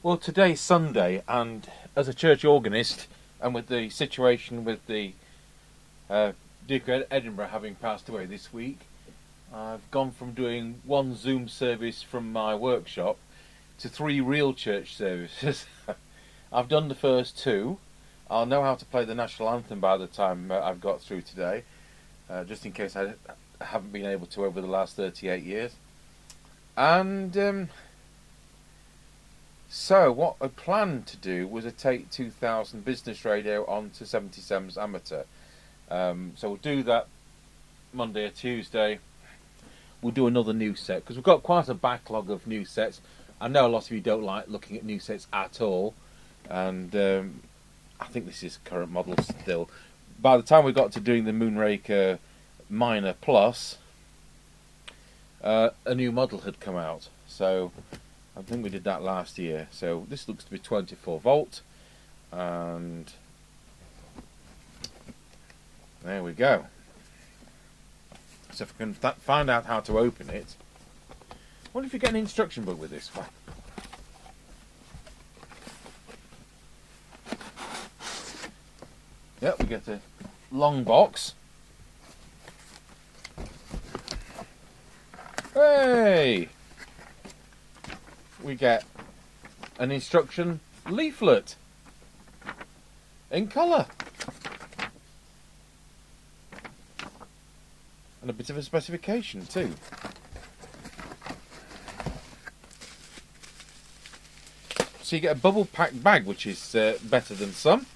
Well, today's Sunday, and as a church organist, and with the situation with the Duke of Edinburgh having passed away this week, I've gone from doing one Zoom service from my workshop to three real church services. I've done the first two. I'll know how to play the national anthem by the time I've got through today, just in case I haven't been able to over the last 38 years. And so what I planned to do was a Take 2000 business radio onto 77's amateur. So we'll do that Monday or Tuesday. We'll do another new set because we've got quite a backlog of new sets. I know a lot of you don't like looking at new sets at all, and I think this is current model still. By the time we got to doing the Moonraker Minor Plus, a new model had come out. So I think we did that last year. So this looks to be 24 volt, and there we go. So if I can find out how to open it. I wonder if you get an instruction book with this one. Yep, we get a long box. Hey! We get an instruction leaflet in colour. And a bit of a specification too. So you get a bubble packed bag, which is better than some.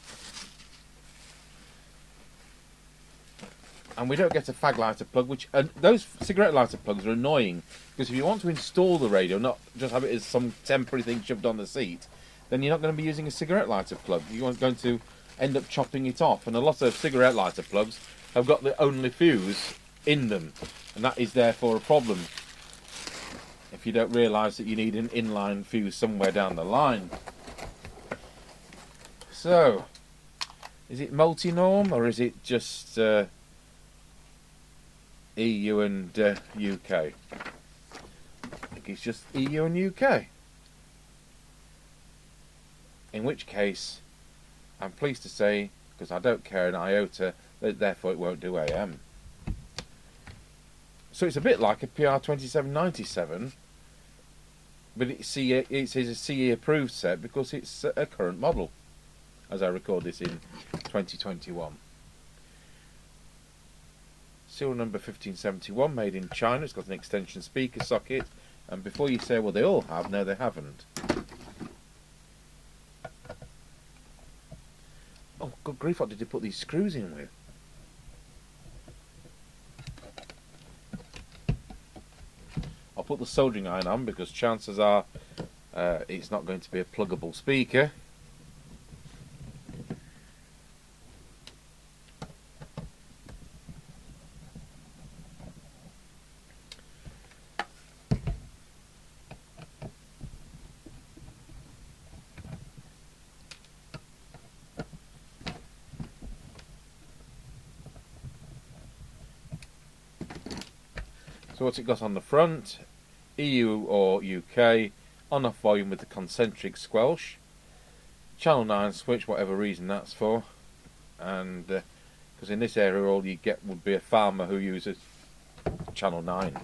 And we don't get a fag lighter plug, which those cigarette lighter plugs are annoying, because if you want to install the radio, not just have it as some temporary thing shoved on the seat, then you're not going to be using a cigarette lighter plug. You're going to end up chopping it off. And a lot of cigarette lighter plugs have got the only fuse in them, and that is therefore a problem if you don't realise that you need an inline fuse somewhere down the line. So, is it Multinorm or is it just EU and UK? I think it's just EU and UK. In which case, I'm pleased to say, because I don't care an iota, that therefore it won't do AM. So it's a bit like a PR2797, but it's a CE approved set because it's a current model, as I record this in 2021. Serial number 1571, made in China. It's got an extension speaker socket, and before you say, well, they all have, no, they haven't. Oh, good grief, what did you put these screws in with? I'll put the soldering iron on because chances are it's not going to be a pluggable speaker. So what's it got on the front? EU or UK, on-off volume with the concentric squelch, channel 9 switch, whatever reason that's for, and because in this area all you get would be a farmer who uses channel 9, and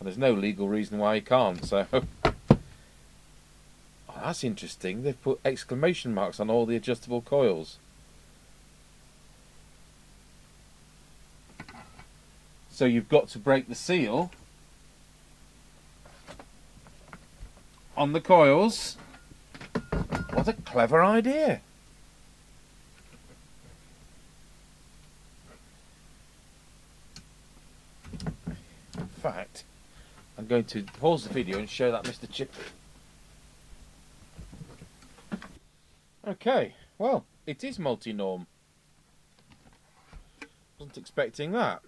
there's no legal reason why he can't. So oh, that's interesting, they've put exclamation marks on all the adjustable coils. So you've got to break the seal on the coils. What a clever idea. In fact, I'm going to pause the video and show that Mr. Chip. Okay, well, it is Multinorm. Wasn't expecting that.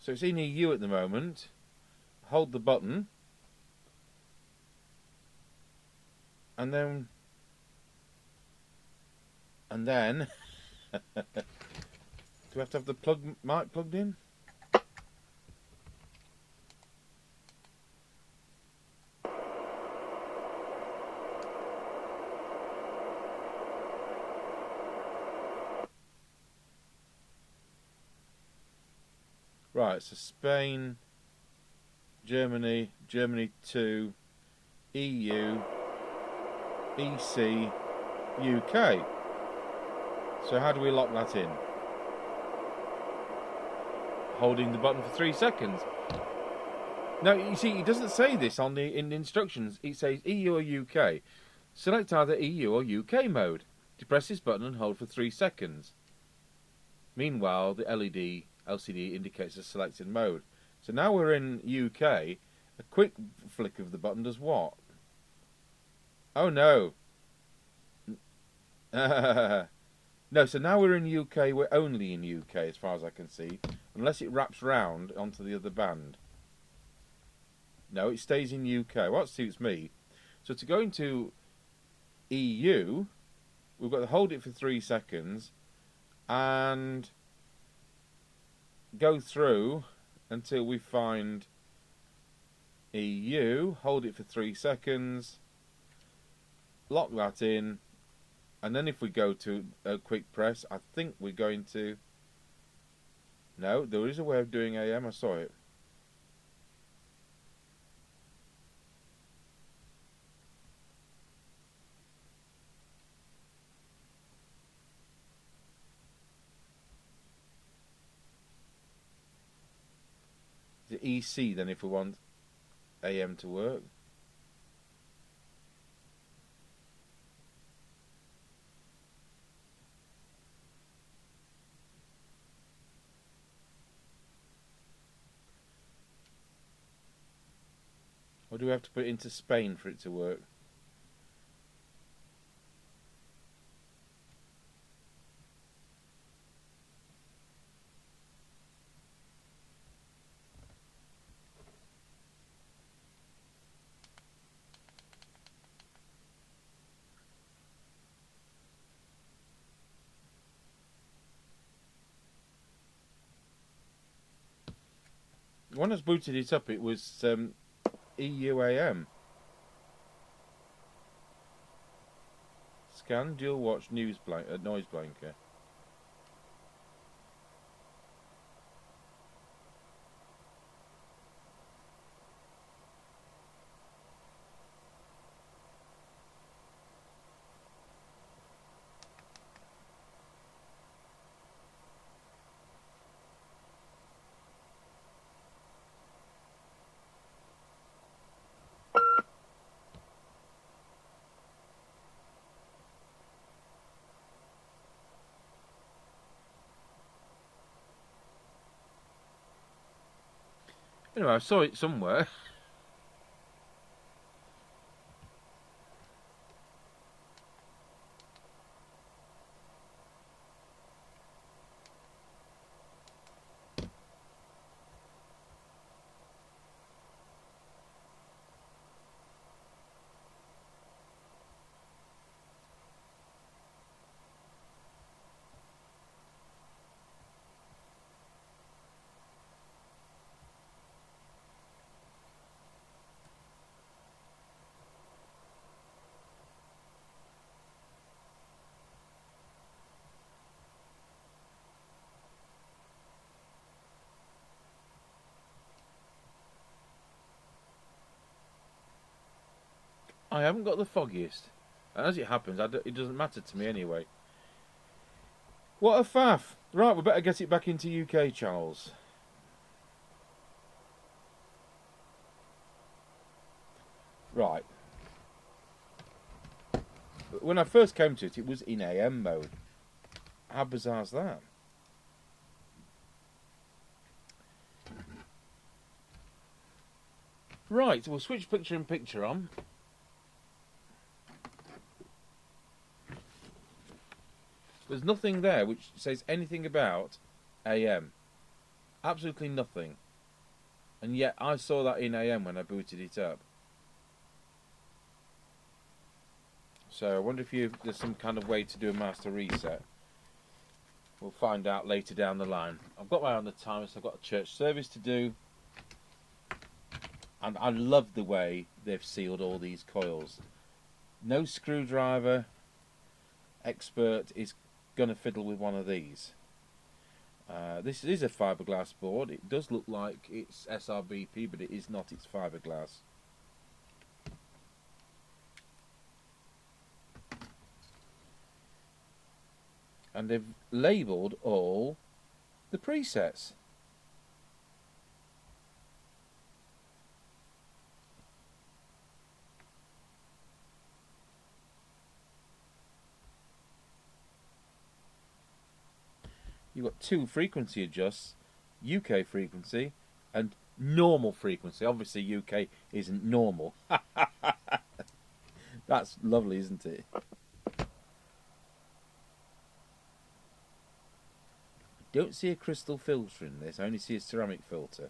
So it's in EU at the moment. Hold the button, and then do we have to have the mic plugged in? Right, so Spain, Germany, Germany 2, EU, EC, UK. So how do we lock that in? Holding the button for 3 seconds. Now, you see, it doesn't say this in the instructions. It says EU or UK. Select either EU or UK mode. Depress this button and hold for 3 seconds. Meanwhile, the LCD indicates a selected mode. So now we're in UK. A quick flick of the button does what? Oh no. No, so now we're in UK. We're only in UK as far as I can see. Unless it wraps round onto the other band. No, it stays in UK. Well, that suits me. So to go into EU, we've got to hold it for 3 seconds and go through until we find EU, hold it for 3 seconds, lock that in, and then if we go to a quick press, I think we're going to... No, there is a way of doing AM, I saw it. The EC then if we want AM to work. Or do we have to put it into Spain for it to work? When I booted it up, it was EUAM. Scan, dual watch, noise blanker. Anyway, I saw it somewhere. I haven't got the foggiest. And as it happens, it doesn't matter to me anyway. What a faff. Right, we better get it back into UK channels. Right. When I first came to it, it was in AM mode. How bizarre is that? Right, we'll switch picture in picture on. There's nothing there which says anything about AM. Absolutely nothing. And yet I saw that in AM when I booted it up. So I wonder if there's some kind of way to do a master reset. We'll find out later down the line. I've got my eye on the time, so I've got a church service to do. And I love the way they've sealed all these coils. No screwdriver expert is going to fiddle with one of these. This is a fiberglass board. It does look like it's SRBP, but it is not. It's fiberglass. And they've labelled all the presets. You've got 2 frequency adjusts, UK frequency and normal frequency. Obviously UK isn't normal. That's lovely, isn't it? Don't see a crystal filter in this, I only see a ceramic filter.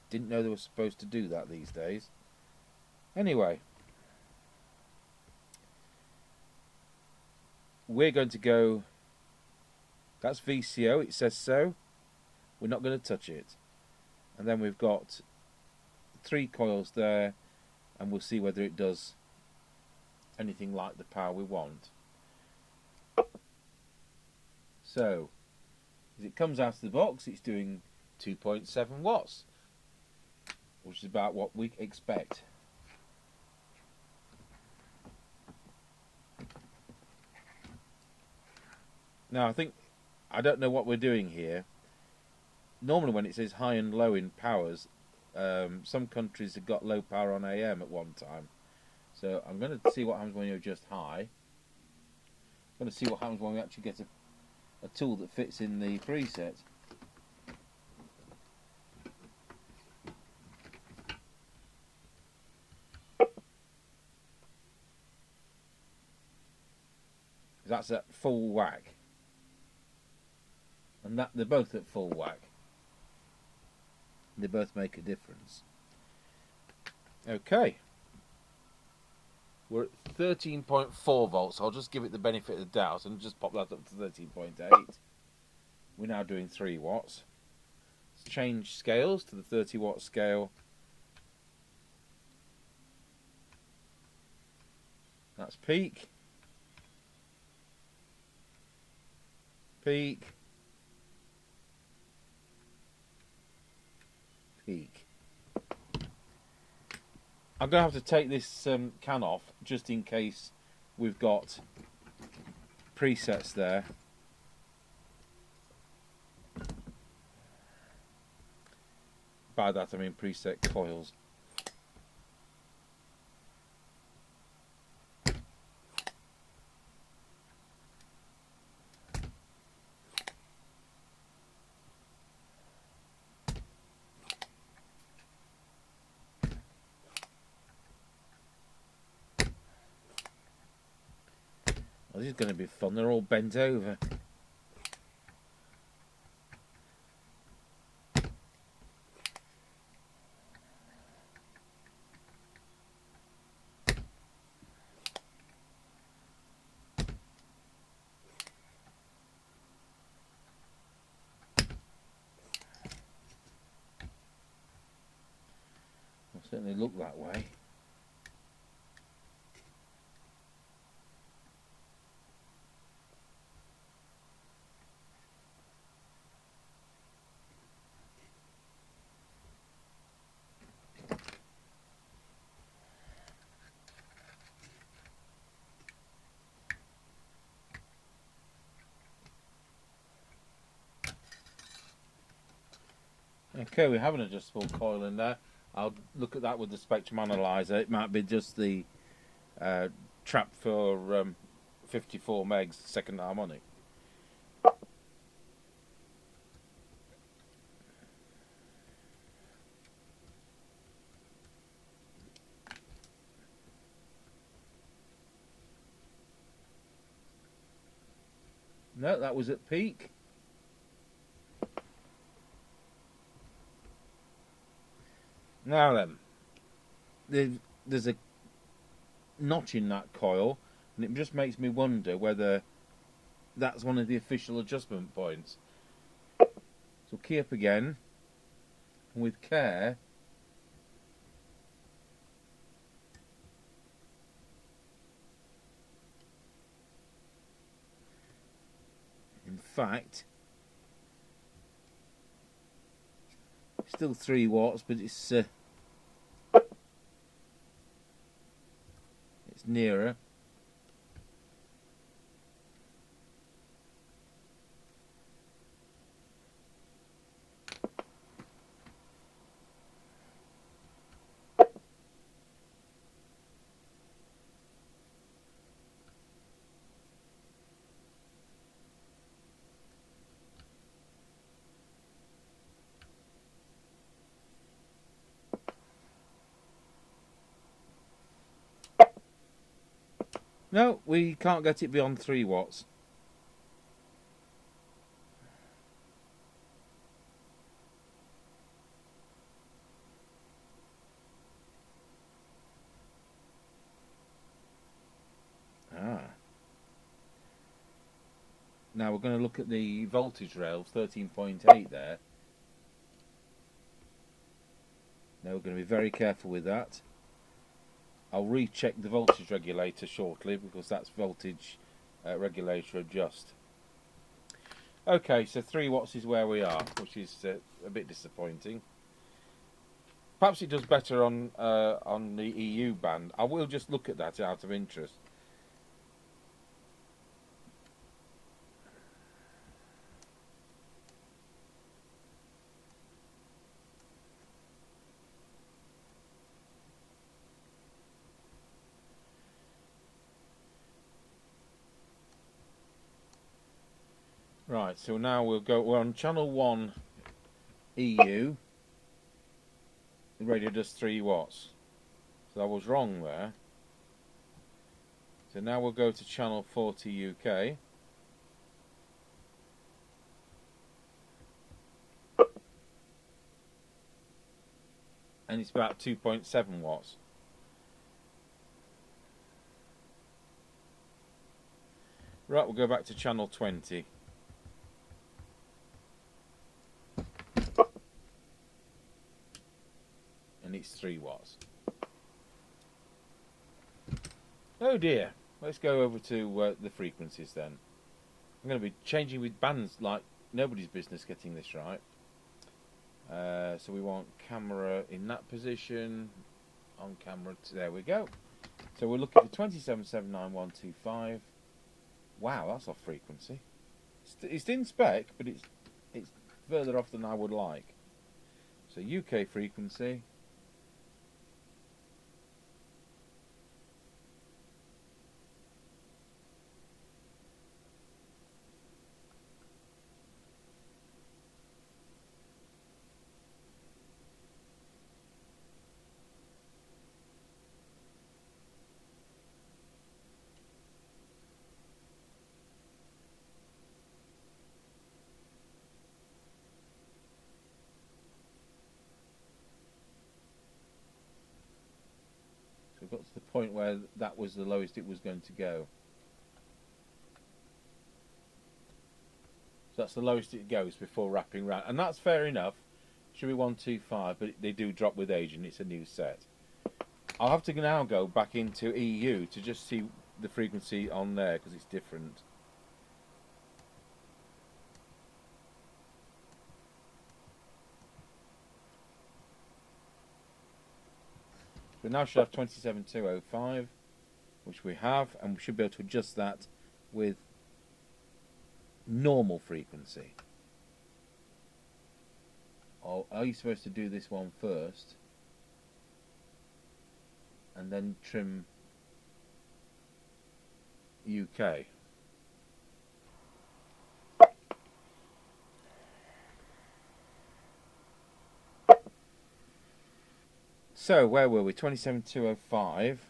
Didn't know they were supposed to do that these days. Anyway, we're going to go, that's VCO, it says so. We're not going to touch it. And then we've got 3 coils there, and we'll see whether it does anything like the power we want. So, as it comes out of the box, it's doing 2.7 watts, which is about what we expect. Now, I don't know what we're doing here. Normally when it says high and low in powers, some countries have got low power on AM at one time. So I'm going to see what happens when you adjust high. I'm going to see what happens when we actually get a tool that fits in the preset. That's at full whack. And that they're both at full whack. They both make a difference. Okay. We're at 13.4 volts. I'll just give it the benefit of the doubt and just pop that up to 13.8. We're now doing 3 watts. Let's change scales to the 30 watt scale. That's peak. Peak. Peak. I'm going to have to take this can off just in case we've got presets there. By that I mean preset coils. Well, this is going to be fun. They're all bent over. Will certainly look that way. Okay, we have an adjustable coil in there. I'll look at that with the spectrum analyzer. It might be just the trap for 54 megs second harmonic. No, that was at peak. Now then, there's a notch in that coil, and it just makes me wonder whether that's one of the official adjustment points. So key up again, and with care, in fact, Still 3 watts, but it's nearer. No, we can't get it beyond 3 watts. Now we're going to look at the voltage rail, 13.8 there. Now we're going to be very careful with that. I'll recheck the voltage regulator shortly because that's voltage regulator adjust. Okay, so 3 watts is where we are, which is a bit disappointing. Perhaps it does better on the EU band. I will just look at that out of interest. Right, so now we're on channel 1 EU. The radio does 3 watts. So I was wrong there. So now we'll go to channel 40 UK. And it's about 2.7 watts. Right, we'll go back to channel 20. And it's 3 watts. Oh dear. Let's go over to the frequencies then. I'm going to be changing with bands like nobody's business getting this right. So we want camera in that position. On camera, there we go. So we're looking for 2779125. Wow, that's off frequency. It's in spec, but it's further off than I would like. So UK frequency. We've got to the point where that was the lowest it was going to go. So that's the lowest it goes before wrapping round. And that's fair enough. Should be 125, but they do drop with age and it's a new set. I'll have to now go back into EU to just see the frequency on there because it's different. We now should have 27205, which we have, and we should be able to adjust that with normal frequency. Or are you supposed to do this one first and then trim UK? So where were we? 27205.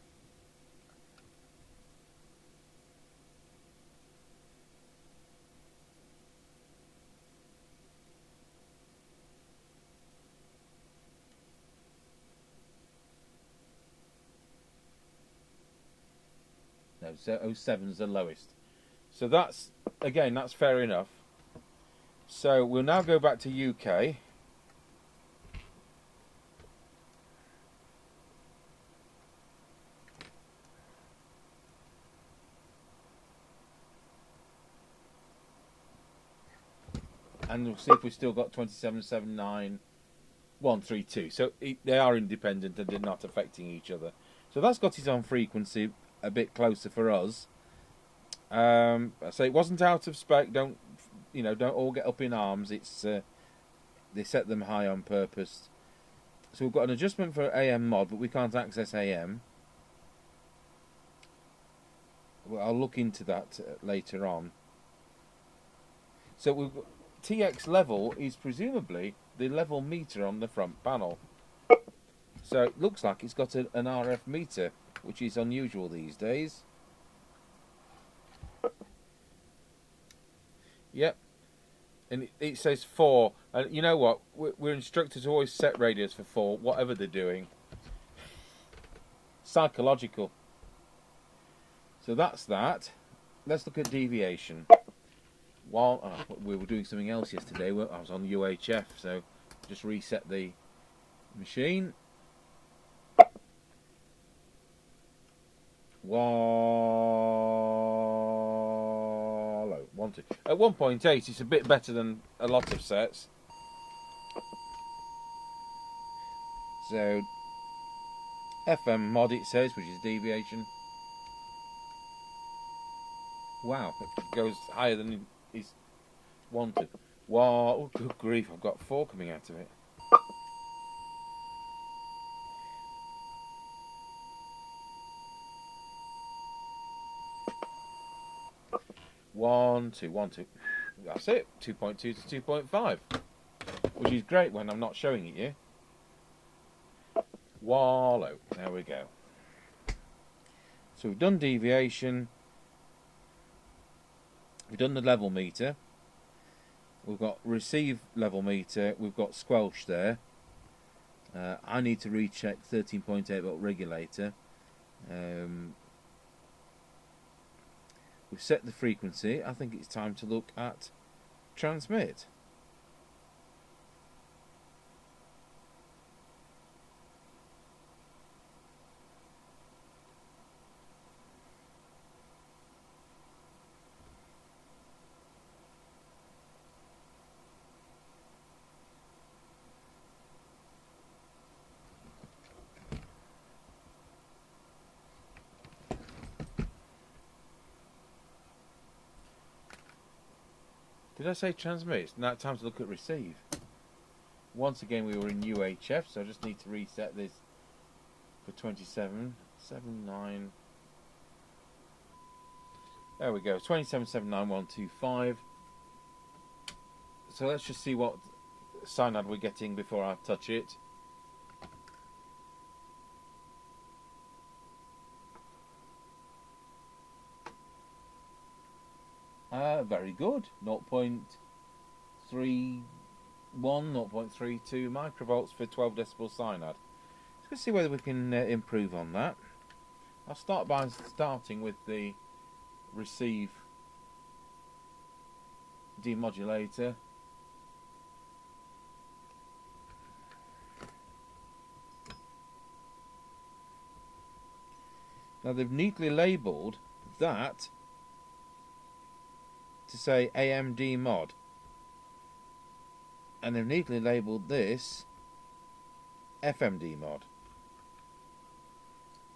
No, so 07 is the lowest. So that's, again, that's fair enough. So we'll now go back to UK. And we'll see if we've still got 2779 132. So they are independent and they're not affecting each other. So that's got its own frequency a bit closer for us. I say it wasn't out of spec. Don't all get up in arms. It's they set them high on purpose. So we've got an adjustment for AM mod, but we can't access AM. Well, I'll look into that later on. So we've got TX level is presumably the level meter on the front panel. So it looks like it's got an RF meter, which is unusual these days. Yep. And it says 4. And you know what? We're instructed to always set radios for 4, whatever they're doing. Psychological. So that's that. Let's look at deviation. While we were doing something else yesterday, I was on UHF, so just reset the machine. Wallow. 1, 2. At 1.8, it's a bit better than a lot of sets. So FM mod it says, which is deviation. Wow, it goes higher than is wanted. Wow, oh, good grief, I've got 4 coming out of it. One, two. That's it. 2.2 to 2.5, which is great when I'm not showing it you. Wallow. There we go. So we've done deviation. We've done the level meter. We've got receive level meter. We've got squelch there. I need to recheck 13.8 volt regulator. We've set the frequency. I think it's time to look at transmit. Did I say transmit? It's now time to look at receive. Once again, we were in UHF, so I just need to reset this for 27.79. There we go, 27.79125. So let's just see what synod we're getting before I touch it. Very good. 0.31, 0.32 microvolts for 12 decibel synod. Let's see whether we can improve on that. I'll start by starting with the receive demodulator. Now they've neatly labelled that to say AMD mod, and they've neatly labelled this FMD mod.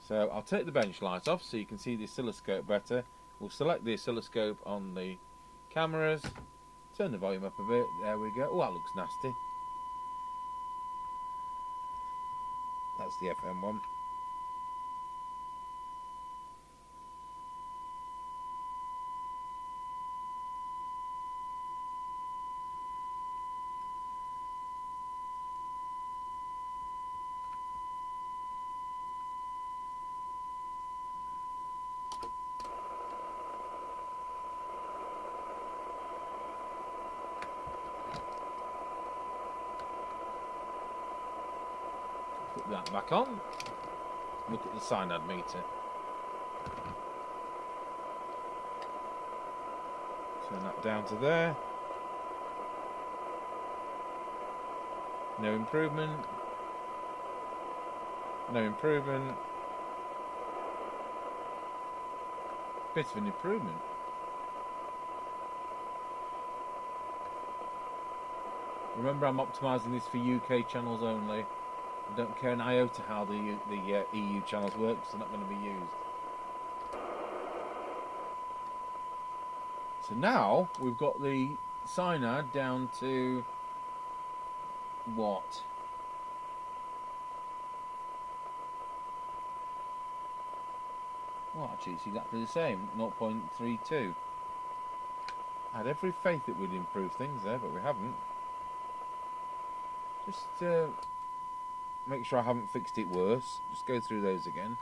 So I'll take the bench light off so you can see the oscilloscope better. We'll select the oscilloscope on the cameras, turn the volume up a bit, there we go. Oh, that looks nasty. That's the FM one. Put that back on. Look at the synod meter. Turn that down to there. No improvement. No improvement. Bit of an improvement. Remember, I'm optimising this for UK channels only. I don't care an iota how the EU channels work, because they're not going to be used. So now we've got the cyanide down to what? Well, actually, it's exactly the same, 0.32. I had every faith that we'd improve things there, but we haven't. Just make sure I haven't fixed it worse. Just go through those again.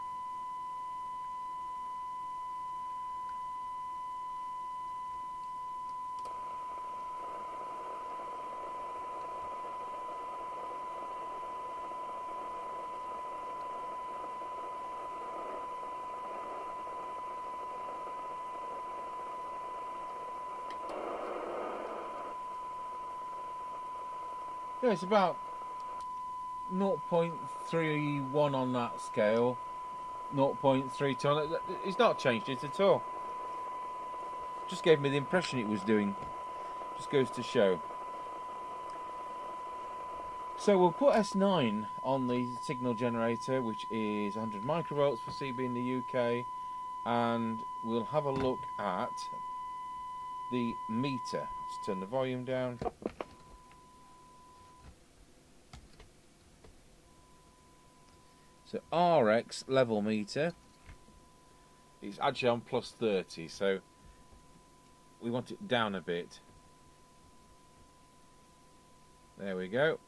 Yeah, it's about 0.31 on that scale, 0.32 on it. It's not changed it at all. Just gave me the impression it was doing. Just goes to show. So we'll put S9 on the signal generator, which is 100 microvolts for CB in the UK, and we'll have a look at the meter. Let's turn the volume down. So RX level meter, it's actually on plus 30, so we want it down a bit. There we go.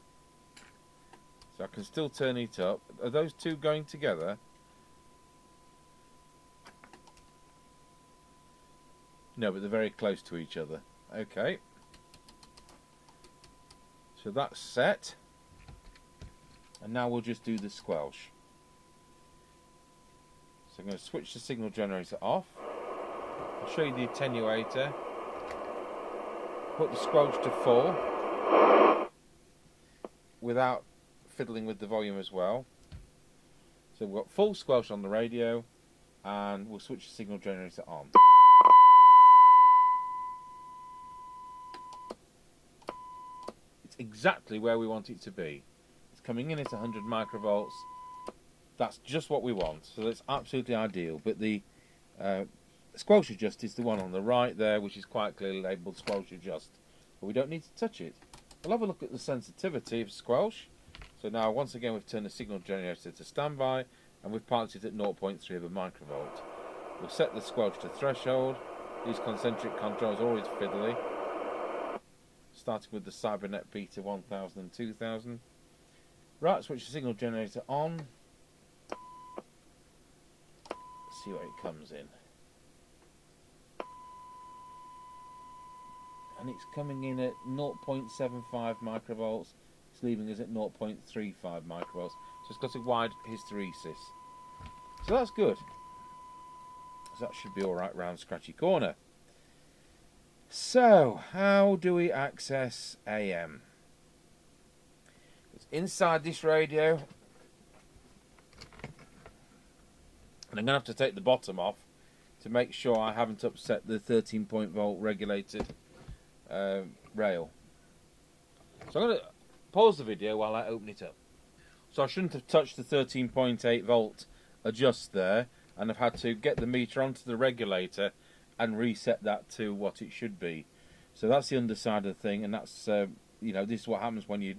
So I can still turn it up. Are those two going together? No, but they're very close to each other. Okay. So that's set. And now we'll just do the squelch. So I'm going to switch the signal generator off. I'll show you the attenuator. Put the squelch to full without fiddling with the volume as well. So we've got full squelch on the radio, and we'll switch the signal generator on. It's exactly where we want it to be. It's coming in at 100 microvolts. That's just what we want, so that's absolutely ideal. But the squelch adjust is the one on the right there, which is quite clearly labelled squelch adjust. But we don't need to touch it. We'll have a look at the sensitivity of squelch. So now, once again, we've turned the signal generator to standby, and we've parked it at 0.3 of a microvolt. We'll set the squelch to threshold. These concentric controls are always fiddly. Starting with the Cybernet Beta 1000 and 2000. Right, switch the signal generator on. See where it comes in. And it's coming in at 0.75 microvolts. It's leaving us at 0.35 microvolts. So it's got a wide hysteresis. So that's good. So that should be alright round Scratchy Corner. So, how do we access AM? It's inside this radio. And I'm going to have to take the bottom off to make sure I haven't upset the 13-volt regulated rail. So I'm going to pause the video while I open it up. So I shouldn't have touched the 13.8 volt adjust there, and I've had to get the meter onto the regulator and reset that to what it should be. So that's the underside of the thing, and that's you know, this is what happens when you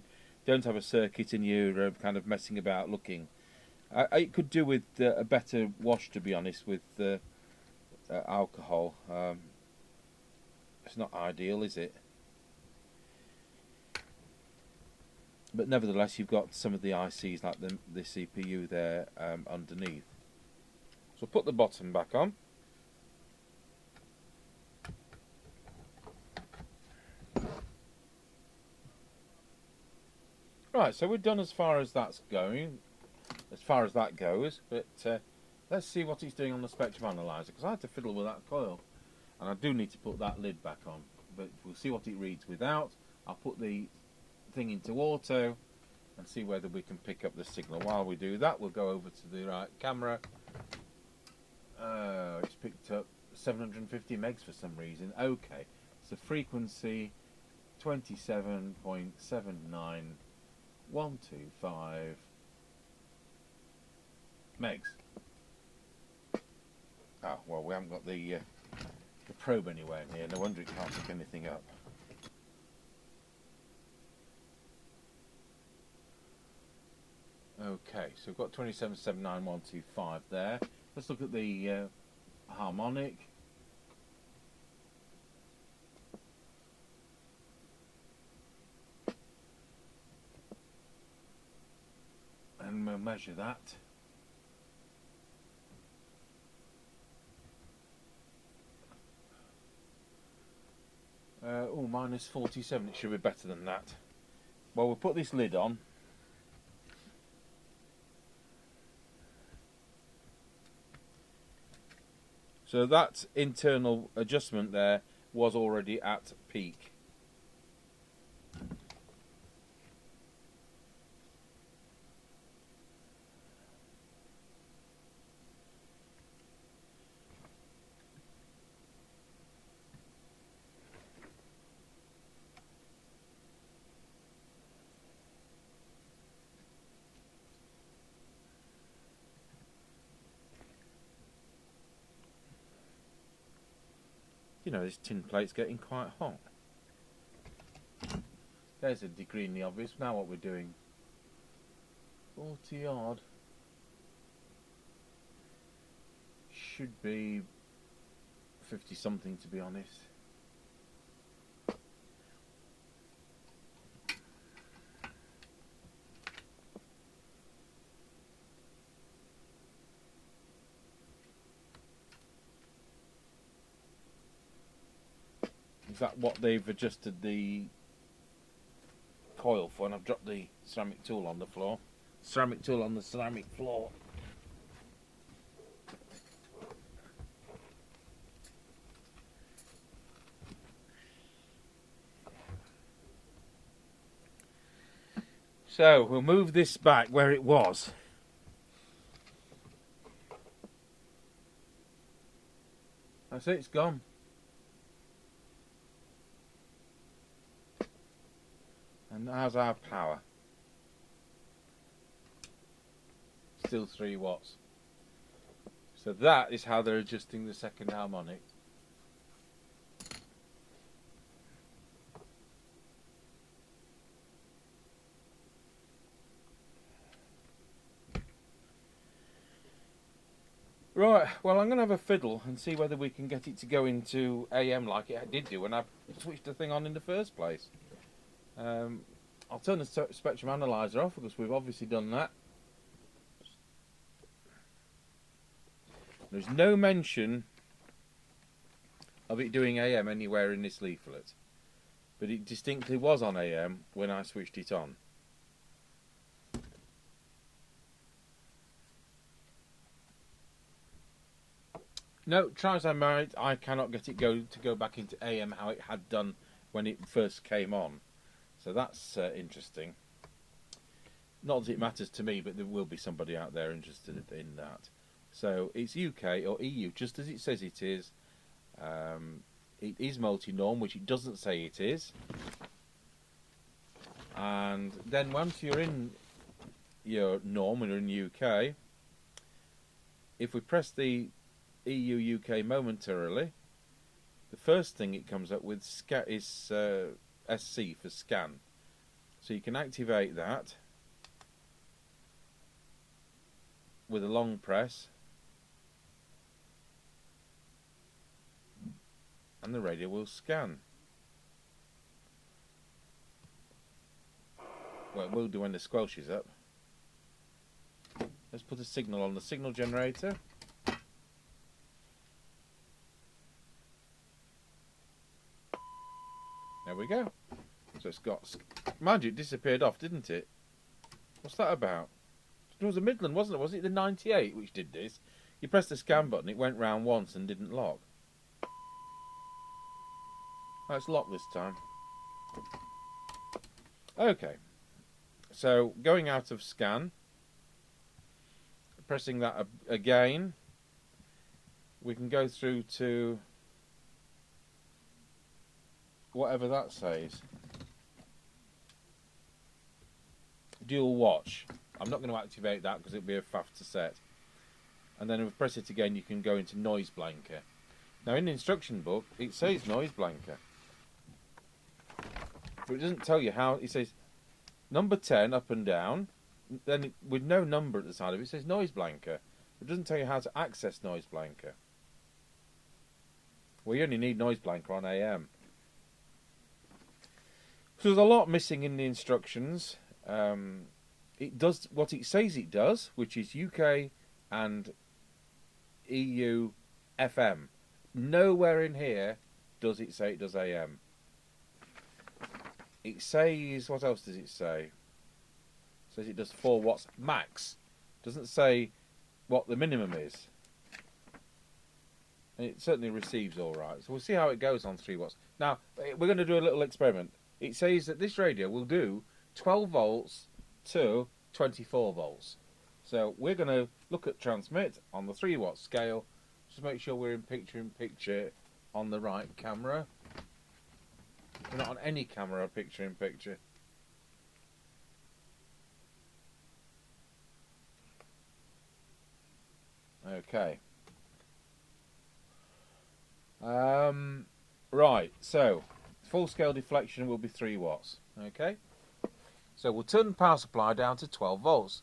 don't have a circuit and you're kind of messing about looking. It could do with a better wash, to be honest, with alcohol. It's not ideal, is it? But nevertheless, you've got some of the ICs, like the CPU there, underneath. So put the bottom back on. Right, so we're done as far as that's going. As far as that goes, but let's see what it's doing on the spectrum analyzer, because I had to fiddle with that coil, and I do need to put that lid back on, but we'll see what it reads without. I'll put the thing into auto and see whether we can pick up the signal. While we do that, we'll go over to the right camera. It's picked up 750 megs for some reason. Okay, so frequency 27.79125 megs. Oh, well, we haven't got the probe anywhere near. No wonder it can't pick anything up. Okay, so we've got 27.79125 there. Let's look at the harmonic. And we'll measure that. Oh, minus 47. It should be better than that. Well, we'll put this lid on. So that internal adjustment there was already at peak. You know, this tin plate's getting quite hot. There's a degree in the obvious. Now what we're doing, 40 odd, should be 50 something, to be honest. Is that what they've adjusted the coil for? And I've dropped the ceramic tool on the floor. Ceramic tool on the ceramic floor. So we'll move this back where it was. That's it, it's gone. And how's our power? Still 3 watts. So that is how they're adjusting the second harmonic. Right, well, I'm going to have a fiddle and see whether we can get it to go into AM like it did do when I switched the thing on in the first place. I'll turn the spectrum analyzer off because we've obviously done that. There's no mention of it doing AM anywhere in this leaflet, but it distinctly was on AM when I switched it on. No, try as I might, I cannot get it to go back into AM how it had done when it first came on. So that's interesting. Not that it matters to me, but there will be somebody out there interested in that. So it's UK or EU, just as it says it is. It is multi-norm, which it doesn't say it is. And then once you're in your norm and you're in UK, if we press the EU UK momentarily, the first thing it comes up with is SC for scan. So you can activate that with a long press, and the radio will scan. Well, it will do when the Squelch is up. Let's put a signal on the signal generator. There we go. So it's got... Mind you, it disappeared off, didn't it? What's that about? It was a Midland, wasn't it? Was it the 98 which did this? You pressed the scan button, it went round once and didn't lock. Oh, it's locked this time. Okay. So, going out of scan, pressing that again, we can go through to whatever that says. dual watch. I'm not going to activate that because it'll be a faff to set. And then if I press it again, you can go into noise blanker. Now in the instruction book, it says noise blanker, but it doesn't tell you how. It says number 10 up and down, then with no number at the side of it, it says noise blanker. It doesn't tell you how to access noise blanker. Well, you only need noise blanker on AM. So there's a lot missing in the instructions. It does what it says it does, which is UK and EU FM. Nowhere in here does it say it does AM. It says, what else does it say? It says it does 4 watts max. Doesn't say what the minimum is. And it certainly receives all right. So we'll see how it goes on 3 watts. Now, we're going to do a little experiment. It says that this radio will do 12 volts to 24 volts. So we're going to look at transmit on the 3 watt scale. Just make sure we're in picture on the right camera. We're not on any camera picture in picture. Okay. Right, so full scale deflection will be 3 watts. Okay. So we'll turn the power supply down to 12 volts.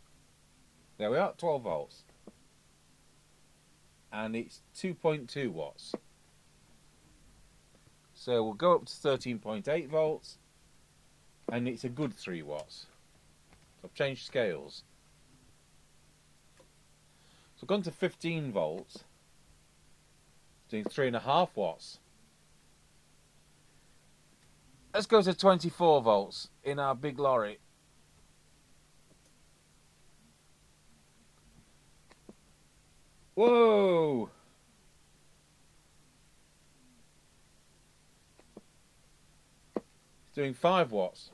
There we are, 12 volts. And it's 2.2 watts. So we'll go up to 13.8 volts, and it's a good 3 watts. So I've changed scales. So I've gone to 15 volts, doing 3.5 watts. Let's go to 24 volts in our big lorry. Whoa! It's doing 5 watts.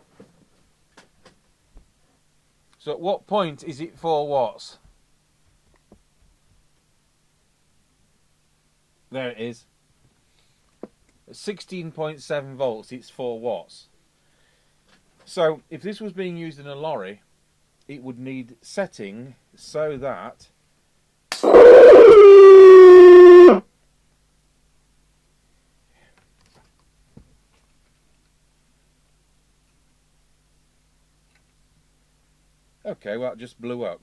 So at what point is it 4 watts? There it is. At 16.7 volts, it's 4 watts. So if this was being used in a lorry, it would need setting so that okay, well, it just blew up.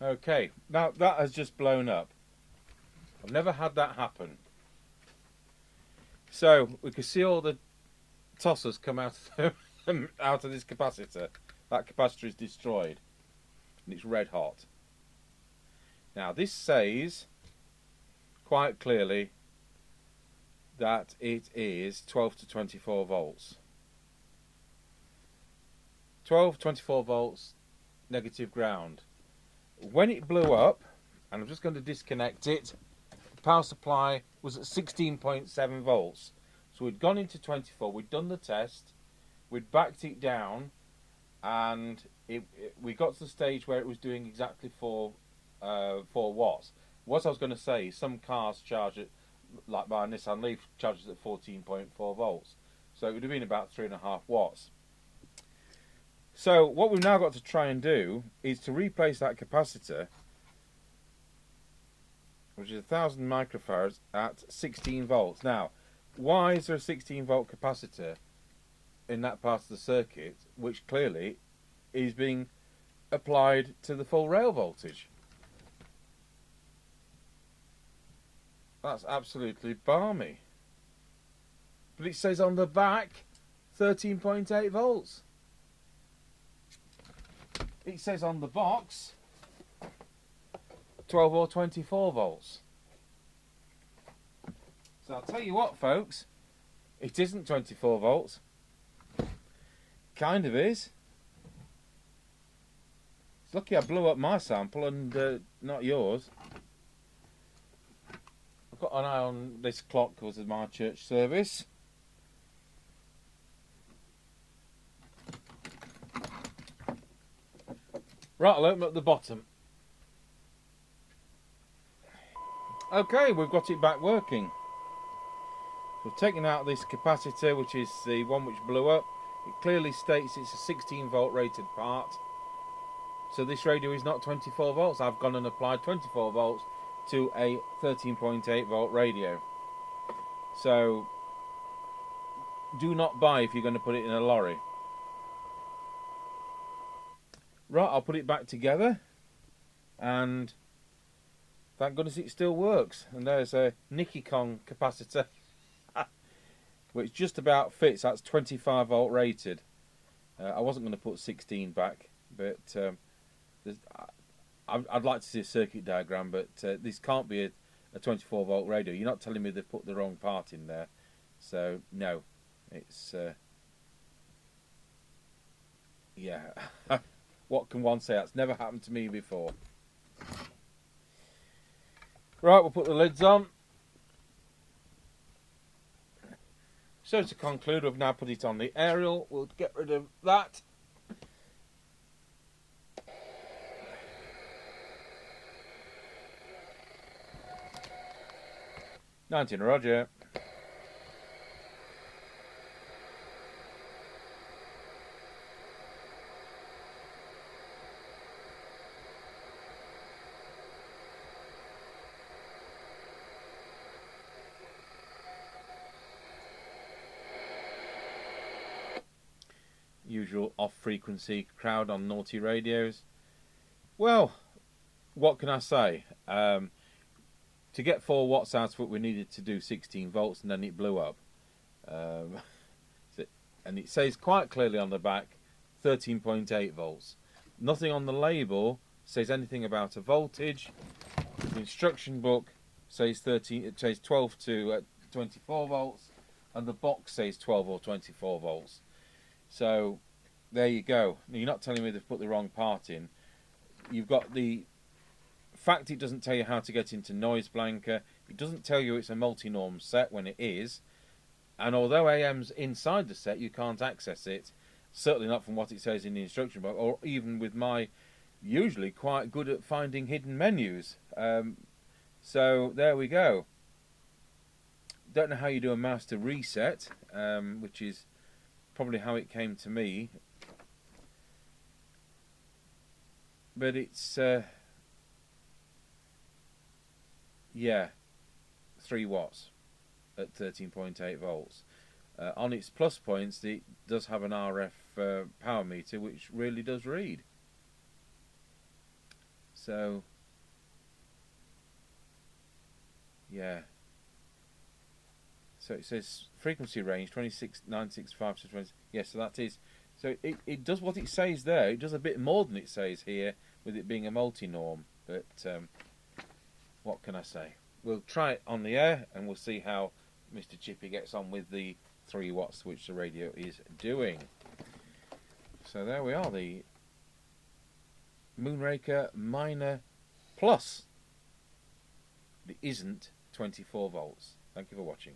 Okay, now that has just blown up. I've never had that happen. So we can see all the tossers come out of this capacitor. That capacitor is destroyed, and it's red hot. Now this says quite clearly that it is 12 to 24 volts. 12, 24 volts, negative ground. When it blew up, and I'm just going to disconnect it, the power supply was at 16.7 volts. So we'd gone into 24, we'd done the test, we'd backed it down, and we got to the stage where it was doing exactly 4 watts. What I was going to say, some cars charge it, like my Nissan Leaf charges at 14.4 volts. So it would have been about 3.5 watts. So what we've now got to try and do is to replace that capacitor, which is 1000 microfarads at 16 volts. Now, why is there a 16 volt capacitor in that part of the circuit, which clearly is being applied to the full rail voltage? That's absolutely balmy. But it says on the back 13.8 volts. It says on the box 12 or 24 volts. So I'll tell you what, folks, it isn't 24 volts. Kind of is. lucky I blew up my sample and not yours. I've got an eye on this clock because of my church service. Right, I'll open up the bottom. Okay, we've got it back working. So we've taken out this capacitor, which is the one which blew up. It clearly states it's a 16 volt rated part. So this radio is not 24 volts. I've gone and applied 24 volts to a 13.8 volt radio. So do not buy if you're going to put it in a lorry. Right, I'll put it back together, and thank goodness it still works. And there's a Nicky Kong capacitor, which just about fits. That's 25 volt rated. I wasn't going to put 16 back, but I'd like to see a circuit diagram, but this can't be a 24 volt radio. You're not telling me they've put the wrong part in there. So no, it's yeah. What can one say? That's never happened to me before. Right, we'll put the lids on. So to conclude, we've now put it on the aerial. We'll get rid of that. "19 Roger." Usual off-frequency crowd on naughty radios. Well, what can I say? To get 4 watts out of it, we needed to do 16 volts, and then it blew up. And it says quite clearly on the back, 13.8 volts. Nothing on the label says anything about a voltage. The instruction book says 12 to 24 volts, and the box says 12 or 24 volts. So there you go. You're not telling me they've put the wrong part in. You've got the fact it doesn't tell you how to get into Noise Blanker. It doesn't tell you it's a Multinorm set when it is. And although AM's inside the set, you can't access it. Certainly not from what it says in the instruction book, or even with my usually quite good at finding hidden menus. So there we go. Don't know how you do a master reset, which is probably how it came to me. But it's yeah, 3 watts at 13.8 volts. On its plus points, it does have an RF power meter, which really does read. So yeah. So it says frequency range 26965 to 20. Yes, so that is. So it does what it says there. It does a bit more than it says here, with it being a multi-norm. But what can I say? We'll try it on the air, and we'll see how Mr. Chippy gets on with the 3 watts which the radio is doing. So there we are, the Moonraker Minor Plus. It isn't 24 volts. Thank you for watching.